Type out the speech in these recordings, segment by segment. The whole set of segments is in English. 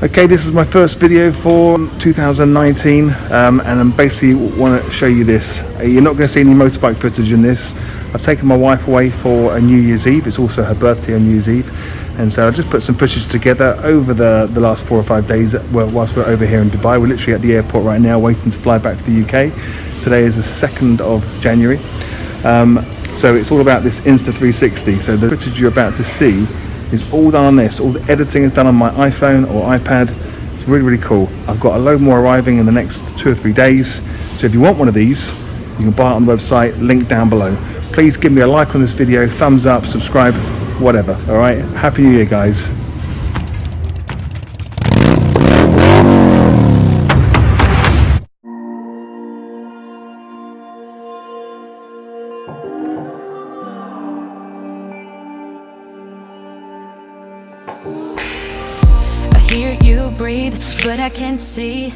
Okay, this is my first video for 2019 and I basically want to show you this. You're not going to see any motorbike footage in this. I've taken my wife away for a New Year's Eve. It's also her birthday on New Year's Eve, and so I just put some footage together over the last 4 or 5 days whilst we're over here in Dubai. We're literally at the airport right now waiting to fly back to the UK. Today is the 2nd of January. So it's all about this Insta360. So the footage you're about to see is all done on this. All the editing is done on my iPhone or iPad. It's really, really cool. I've got a load more arriving in the next 2 or 3 days. So if you want one of these, you can buy it on the website, link down below. Please give me a like on this video, thumbs up, subscribe, whatever. All right, Happy New Year, guys. Hear you breathe, but I can't see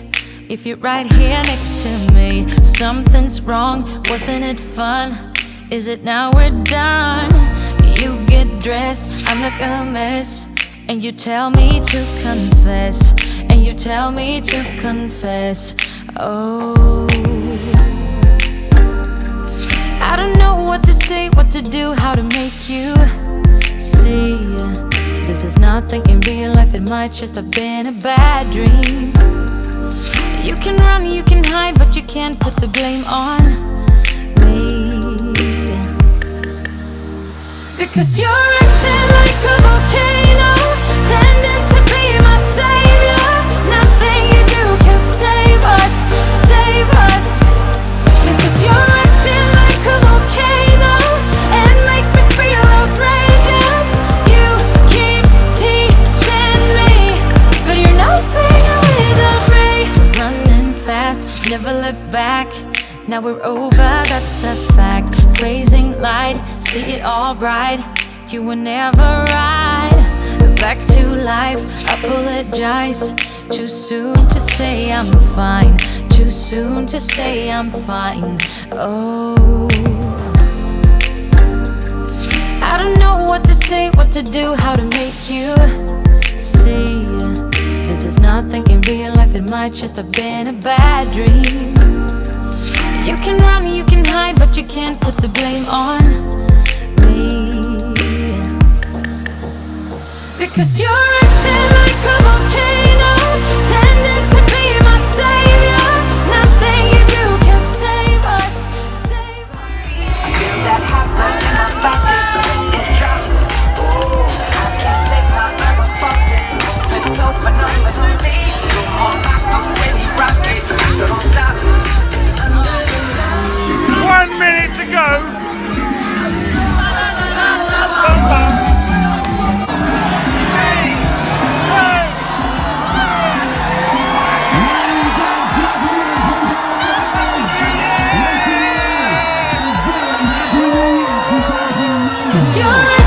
if you're right here next to me. Something's wrong, wasn't it fun? Is it now we're done? You get dressed, I look a mess, and you tell me to confess, and you tell me to confess. Oh, I don't know what to say, what to do, how to make you see. This is nothing in real life, it might just have been a bad dream. You can run, you can hide, but you can't put the blame on me. Because you're acting like a volcano, tending to be my savior. Nothing you do can save us, save us. Because you're acting like a volcano and make me feel outrageous. You keep teasing me, but you're nothing without me. Running fast, never look back. Now we're over, that's a fact. Phrasing light, see it all bright. You were never right. Back to life, apologize. Too soon to say I'm fine. Too soon to say I'm fine. Oh, I don't know what to say, what to do, how to make you see. This is nothing in real life, it might just have been a bad dream. You can run, you can hide, but you can't put the blame on me. Because you're acting like a volcano, tending to be my savior. Nothing you do can save us, save us. I feel that hot blood in my body, it drops. Oh, I can't take my eyes off of it. It's so phenomenally. You're more like a when you rock it, so don't stop. 1 minute to go. Cause you're